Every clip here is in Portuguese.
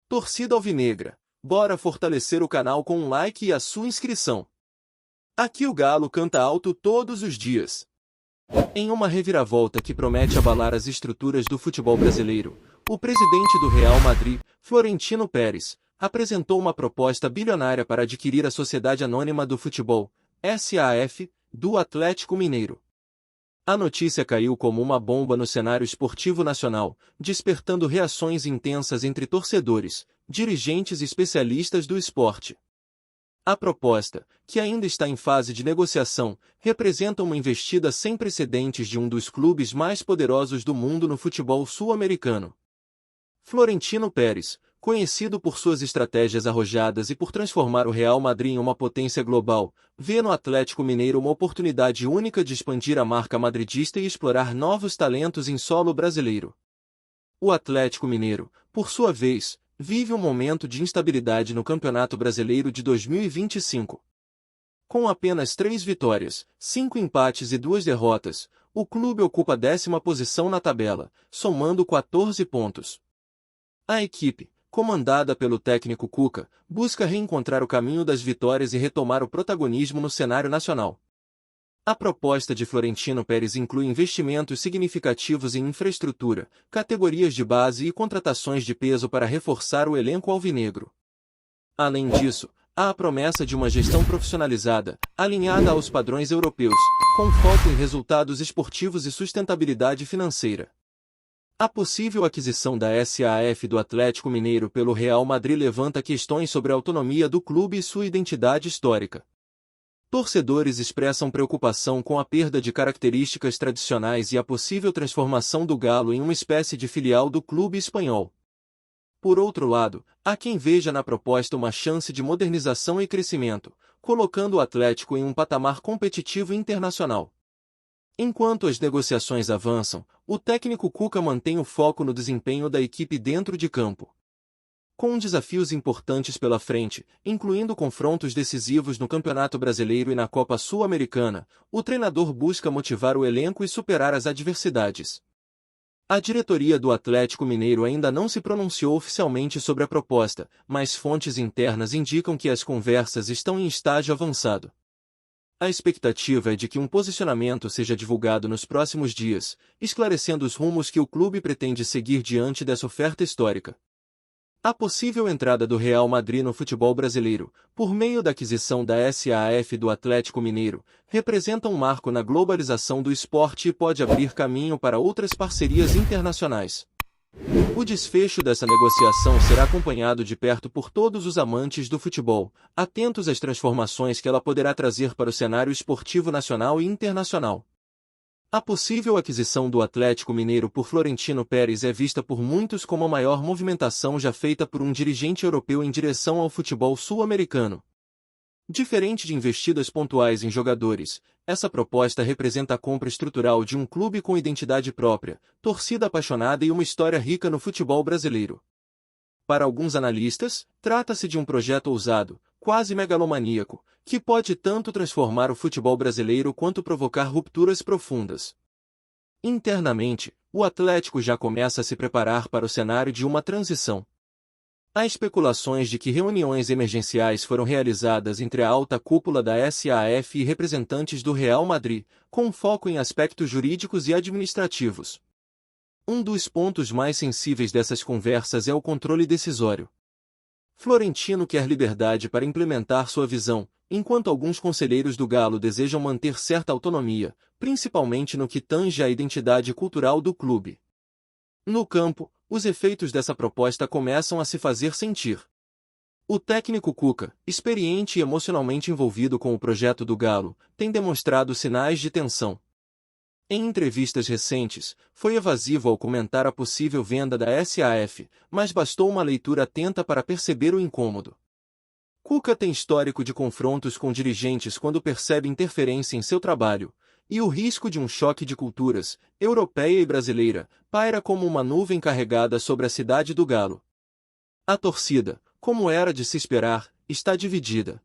Torcida alvinegra, bora fortalecer o canal com um like e a sua inscrição. Aqui o Galo canta alto todos os dias. Em uma reviravolta que promete abalar as estruturas do futebol brasileiro, o presidente do Real Madrid, Florentino Pérez, apresentou uma proposta bilionária para adquirir a Sociedade Anônima do Futebol, SAF, do Atlético Mineiro. A notícia caiu como uma bomba no cenário esportivo nacional, despertando reações intensas entre torcedores, dirigentes e especialistas do esporte. A proposta, que ainda está em fase de negociação, representa uma investida sem precedentes de um dos clubes mais poderosos do mundo no futebol sul-americano. Florentino Pérez, conhecido por suas estratégias arrojadas e por transformar o Real Madrid em uma potência global, vê no Atlético Mineiro uma oportunidade única de expandir a marca madridista e explorar novos talentos em solo brasileiro. O Atlético Mineiro, por sua vez, vive um momento de instabilidade no Campeonato Brasileiro de 2025. Com apenas 3 vitórias, 5 empates e 2 derrotas, o clube ocupa a 10ª posição na tabela, somando 14 pontos. A equipe, comandada pelo técnico Cuca, busca reencontrar o caminho das vitórias e retomar o protagonismo no cenário nacional. A proposta de Florentino Pérez inclui investimentos significativos em infraestrutura, categorias de base e contratações de peso para reforçar o elenco alvinegro. Além disso, há a promessa de uma gestão profissionalizada, alinhada aos padrões europeus, com foco em resultados esportivos e sustentabilidade financeira. A possível aquisição da SAF do Atlético Mineiro pelo Real Madrid levanta questões sobre a autonomia do clube e sua identidade histórica. Torcedores expressam preocupação com a perda de características tradicionais e a possível transformação do Galo em uma espécie de filial do clube espanhol. Por outro lado, há quem veja na proposta uma chance de modernização e crescimento, colocando o Atlético em um patamar competitivo internacional. Enquanto as negociações avançam, o técnico Cuca mantém o foco no desempenho da equipe dentro de campo. Com desafios importantes pela frente, incluindo confrontos decisivos no Campeonato Brasileiro e na Copa Sul-Americana, o treinador busca motivar o elenco e superar as adversidades. A diretoria do Atlético Mineiro ainda não se pronunciou oficialmente sobre a proposta, mas fontes internas indicam que as conversas estão em estágio avançado. A expectativa é de que um posicionamento seja divulgado nos próximos dias, esclarecendo os rumos que o clube pretende seguir diante dessa oferta histórica. A possível entrada do Real Madrid no futebol brasileiro, por meio da aquisição da SAF do Atlético Mineiro, representa um marco na globalização do esporte e pode abrir caminho para outras parcerias internacionais. O desfecho dessa negociação será acompanhado de perto por todos os amantes do futebol, atentos às transformações que ela poderá trazer para o cenário esportivo nacional e internacional. A possível aquisição do Atlético Mineiro por Florentino Pérez é vista por muitos como a maior movimentação já feita por um dirigente europeu em direção ao futebol sul-americano. Diferente de investidas pontuais em jogadores, essa proposta representa a compra estrutural de um clube com identidade própria, torcida apaixonada e uma história rica no futebol brasileiro. Para alguns analistas, trata-se de um projeto ousado, quase megalomaníaco, que pode tanto transformar o futebol brasileiro quanto provocar rupturas profundas. Internamente, o Atlético já começa a se preparar para o cenário de uma transição. Há especulações de que reuniões emergenciais foram realizadas entre a alta cúpula da SAF e representantes do Real Madrid, com foco em aspectos jurídicos e administrativos. Um dos pontos mais sensíveis dessas conversas é o controle decisório. Florentino quer liberdade para implementar sua visão, enquanto alguns conselheiros do Galo desejam manter certa autonomia, principalmente no que tange à identidade cultural do clube. No campo, os efeitos dessa proposta começam a se fazer sentir. O técnico Cuca, experiente e emocionalmente envolvido com o projeto do Galo, tem demonstrado sinais de tensão. Em entrevistas recentes, foi evasivo ao comentar a possível venda da SAF, mas bastou uma leitura atenta para perceber o incômodo. Cuca tem histórico de confrontos com dirigentes quando percebe interferência em seu trabalho, e o risco de um choque de culturas, europeia e brasileira, paira como uma nuvem carregada sobre a cidade do Galo. A torcida, como era de se esperar, está dividida.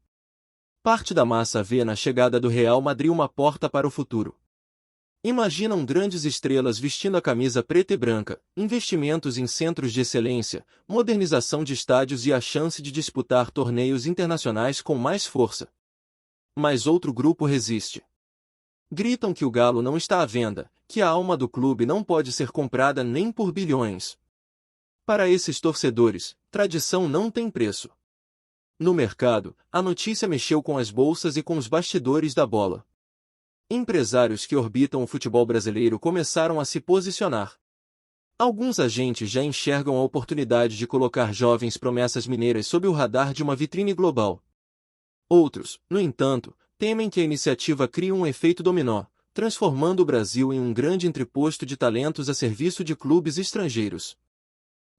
Parte da massa vê na chegada do Real Madrid uma porta para o futuro. Imaginam grandes estrelas vestindo a camisa preta e branca, investimentos em centros de excelência, modernização de estádios e a chance de disputar torneios internacionais com mais força. Mas outro grupo resiste. Gritam que o Galo não está à venda, que a alma do clube não pode ser comprada nem por bilhões. Para esses torcedores, tradição não tem preço. No mercado, a notícia mexeu com as bolsas e com os bastidores da bola. Empresários que orbitam o futebol brasileiro começaram a se posicionar. Alguns agentes já enxergam a oportunidade de colocar jovens promessas mineiras sob o radar de uma vitrine global. Outros, no entanto, temem que a iniciativa crie um efeito dominó, transformando o Brasil em um grande entreposto de talentos a serviço de clubes estrangeiros.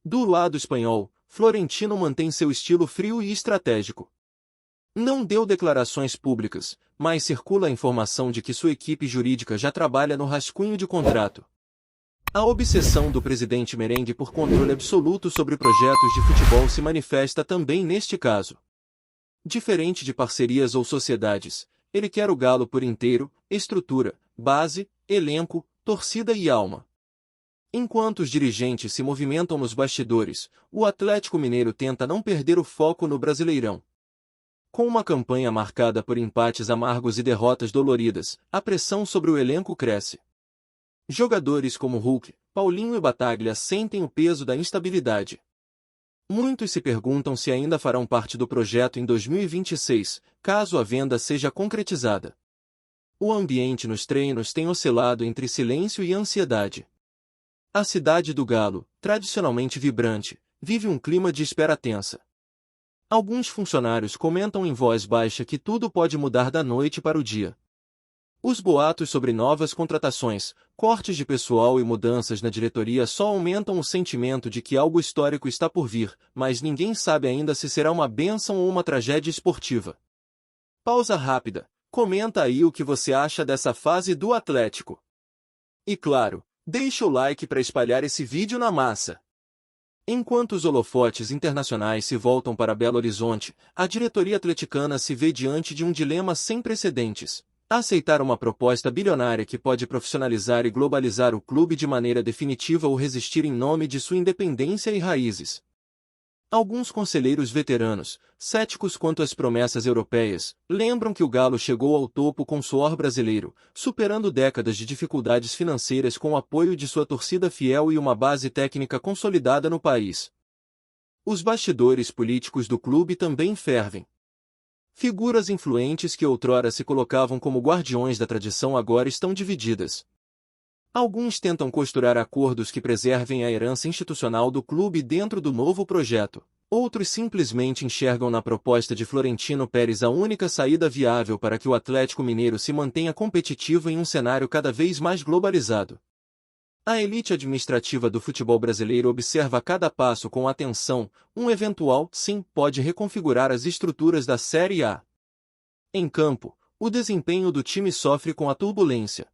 Do lado espanhol, Florentino mantém seu estilo frio e estratégico. Não deu declarações públicas, mas circula a informação de que sua equipe jurídica já trabalha no rascunho de contrato. A obsessão do presidente merengue por controle absoluto sobre projetos de futebol se manifesta também neste caso. Diferente de parcerias ou sociedades, ele quer o Galo por inteiro, estrutura, base, elenco, torcida e alma. Enquanto os dirigentes se movimentam nos bastidores, o Atlético Mineiro tenta não perder o foco no Brasileirão. Com uma campanha marcada por empates amargos e derrotas doloridas, a pressão sobre o elenco cresce. Jogadores como Hulk, Paulinho e Bataglia sentem o peso da instabilidade. Muitos se perguntam se ainda farão parte do projeto em 2026, caso a venda seja concretizada. O ambiente nos treinos tem oscilado entre silêncio e ansiedade. A cidade do Galo, tradicionalmente vibrante, vive um clima de espera tensa. Alguns funcionários comentam em voz baixa que tudo pode mudar da noite para o dia. Os boatos sobre novas contratações, cortes de pessoal e mudanças na diretoria só aumentam o sentimento de que algo histórico está por vir, mas ninguém sabe ainda se será uma bênção ou uma tragédia esportiva. Pausa rápida. Comenta aí o que você acha dessa fase do Atlético. E claro, deixa o like para espalhar esse vídeo na massa. Enquanto os holofotes internacionais se voltam para Belo Horizonte, a diretoria atleticana se vê diante de um dilema sem precedentes: aceitar uma proposta bilionária que pode profissionalizar e globalizar o clube de maneira definitiva ou resistir em nome de sua independência e raízes. Alguns conselheiros veteranos, céticos quanto às promessas europeias, lembram que o Galo chegou ao topo com suor brasileiro, superando décadas de dificuldades financeiras com o apoio de sua torcida fiel e uma base técnica consolidada no país. Os bastidores políticos do clube também fervem. Figuras influentes que outrora se colocavam como guardiões da tradição agora estão divididas. Alguns tentam costurar acordos que preservem a herança institucional do clube dentro do novo projeto. Outros simplesmente enxergam na proposta de Florentino Pérez a única saída viável para que o Atlético Mineiro se mantenha competitivo em um cenário cada vez mais globalizado. A elite administrativa do futebol brasileiro observa cada passo com atenção. Um eventual sim pode reconfigurar as estruturas da Série A. Em campo, o desempenho do time sofre com a turbulência.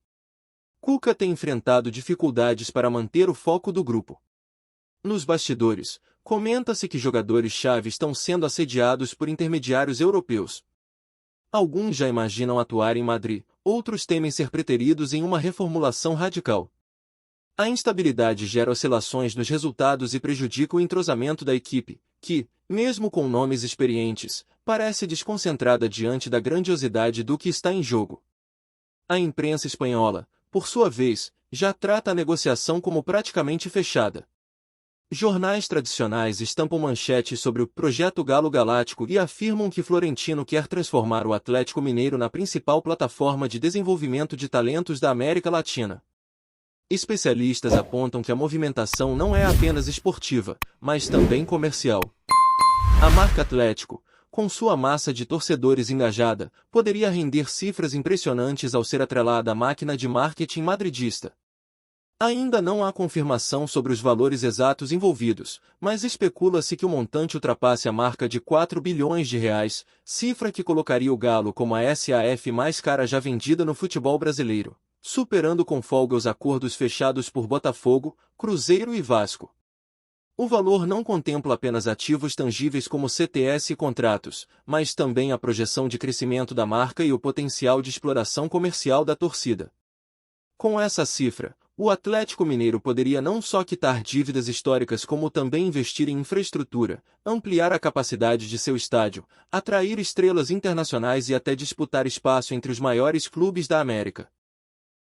Cuca tem enfrentado dificuldades para manter o foco do grupo. Nos bastidores, comenta-se que jogadores-chave estão sendo assediados por intermediários europeus. Alguns já imaginam atuar em Madrid, outros temem ser preteridos em uma reformulação radical. A instabilidade gera oscilações nos resultados e prejudica o entrosamento da equipe, que, mesmo com nomes experientes, parece desconcentrada diante da grandiosidade do que está em jogo. A imprensa espanhola, por sua vez, já trata a negociação como praticamente fechada. Jornais tradicionais estampam manchetes sobre o Projeto Galo Galáctico e afirmam que Florentino quer transformar o Atlético Mineiro na principal plataforma de desenvolvimento de talentos da América Latina. Especialistas apontam que a movimentação não é apenas esportiva, mas também comercial. A marca Atlético, com sua massa de torcedores engajada, poderia render cifras impressionantes ao ser atrelada à máquina de marketing madridista. Ainda não há confirmação sobre os valores exatos envolvidos, mas especula-se que o montante ultrapasse a marca de 4 bilhões de reais, cifra que colocaria o Galo como a SAF mais cara já vendida no futebol brasileiro, superando com folga os acordos fechados por Botafogo, Cruzeiro e Vasco. O valor não contempla apenas ativos tangíveis como CTS e contratos, mas também a projeção de crescimento da marca e o potencial de exploração comercial da torcida. Com essa cifra, o Atlético Mineiro poderia não só quitar dívidas históricas como também investir em infraestrutura, ampliar a capacidade de seu estádio, atrair estrelas internacionais e até disputar espaço entre os maiores clubes da América.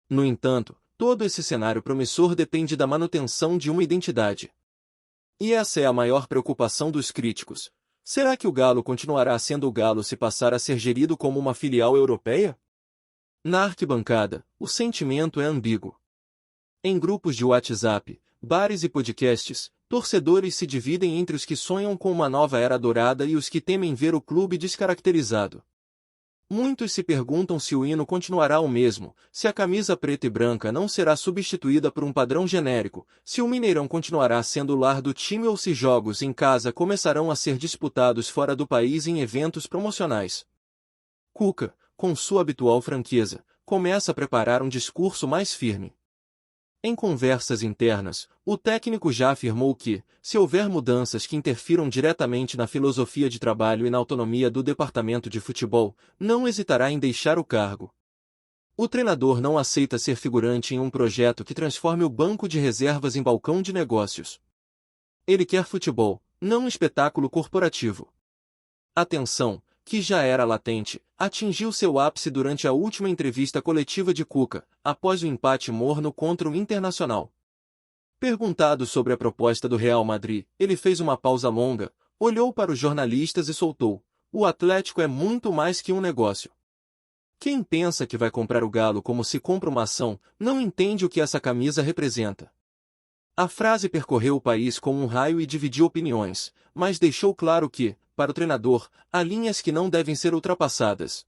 No entanto, todo esse cenário promissor depende da manutenção de uma identidade. E essa é a maior preocupação dos críticos. Será que o Galo continuará sendo o Galo se passar a ser gerido como uma filial europeia? Na arquibancada, o sentimento é ambíguo. Em grupos de WhatsApp, bares e podcasts, torcedores se dividem entre os que sonham com uma nova era dourada e os que temem ver o clube descaracterizado. Muitos se perguntam se o hino continuará o mesmo, se a camisa preta e branca não será substituída por um padrão genérico, se o Mineirão continuará sendo o lar do time ou se jogos em casa começarão a ser disputados fora do país em eventos promocionais. Cuca, com sua habitual franqueza, começa a preparar um discurso mais firme. Em conversas internas, o técnico já afirmou que, se houver mudanças que interfiram diretamente na filosofia de trabalho e na autonomia do departamento de futebol, não hesitará em deixar o cargo. O treinador não aceita ser figurante em um projeto que transforme o banco de reservas em balcão de negócios. Ele quer futebol, não um espetáculo corporativo. A tensão, que já era latente, atingiu seu ápice durante a última entrevista coletiva de Cuca, após o empate morno contra o Internacional. Perguntado sobre a proposta do Real Madrid, ele fez uma pausa longa, olhou para os jornalistas e soltou: "O Atlético é muito mais que um negócio. Quem pensa que vai comprar o Galo como se compra uma ação, não entende o que essa camisa representa." A frase percorreu o país como um raio e dividiu opiniões, mas deixou claro que, para o treinador, há linhas que não devem ser ultrapassadas.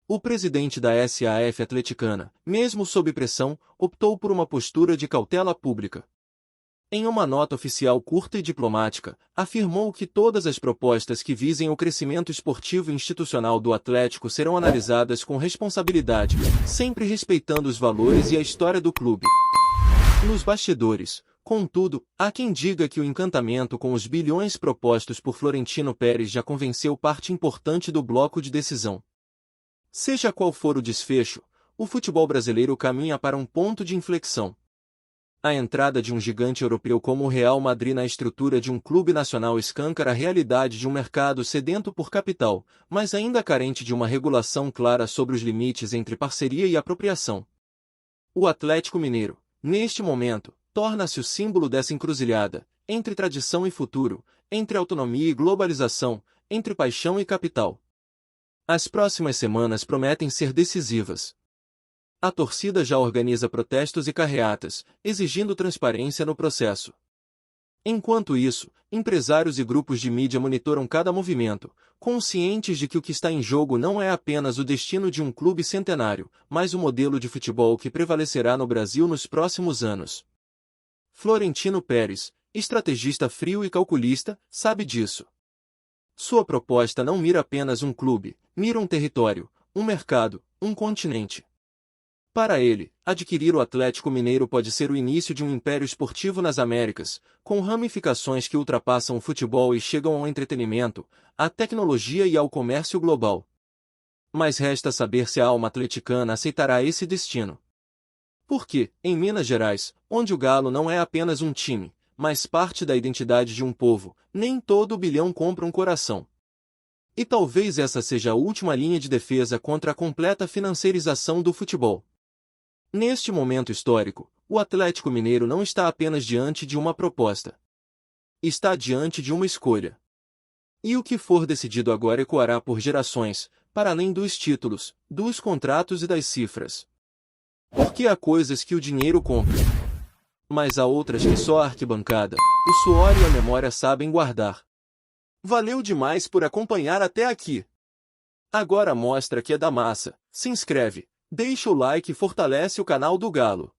O presidente da SAF atleticana, mesmo sob pressão, optou por uma postura de cautela pública. Em uma nota oficial curta e diplomática, afirmou que todas as propostas que visem o crescimento esportivo e institucional do Atlético serão analisadas com responsabilidade, sempre respeitando os valores e a história do clube. Nos bastidores, contudo, há quem diga que o encantamento com os bilhões propostos por Florentino Pérez já convenceu parte importante do bloco de decisão. Seja qual for o desfecho, o futebol brasileiro caminha para um ponto de inflexão. A entrada de um gigante europeu como o Real Madrid na estrutura de um clube nacional escancara a realidade de um mercado sedento por capital, mas ainda carente de uma regulação clara sobre os limites entre parceria e apropriação. O Atlético Mineiro, neste momento, torna-se o símbolo dessa encruzilhada, entre tradição e futuro, entre autonomia e globalização, entre paixão e capital. As próximas semanas prometem ser decisivas. A torcida já organiza protestos e carreatas, exigindo transparência no processo. Enquanto isso, empresários e grupos de mídia monitoram cada movimento, conscientes de que o que está em jogo não é apenas o destino de um clube centenário, mas o modelo de futebol que prevalecerá no Brasil nos próximos anos. Florentino Pérez, estrategista frio e calculista, sabe disso. Sua proposta não mira apenas um clube, mira um território, um mercado, um continente. Para ele, adquirir o Atlético Mineiro pode ser o início de um império esportivo nas Américas, com ramificações que ultrapassam o futebol e chegam ao entretenimento, à tecnologia e ao comércio global. Mas resta saber se a alma atleticana aceitará esse destino. Porque, em Minas Gerais, onde o Galo não é apenas um time, mas parte da identidade de um povo, nem todo bilhão compra um coração. E talvez essa seja a última linha de defesa contra a completa financiarização do futebol. Neste momento histórico, o Atlético Mineiro não está apenas diante de uma proposta. Está diante de uma escolha. E o que for decidido agora ecoará por gerações, para além dos títulos, dos contratos e das cifras. Porque há coisas que o dinheiro compra. Mas há outras que só a arquibancada, o suor e a memória sabem guardar. Valeu demais por acompanhar até aqui. Agora mostra que é da massa, se inscreve, deixa o like e fortalece o canal do Galo.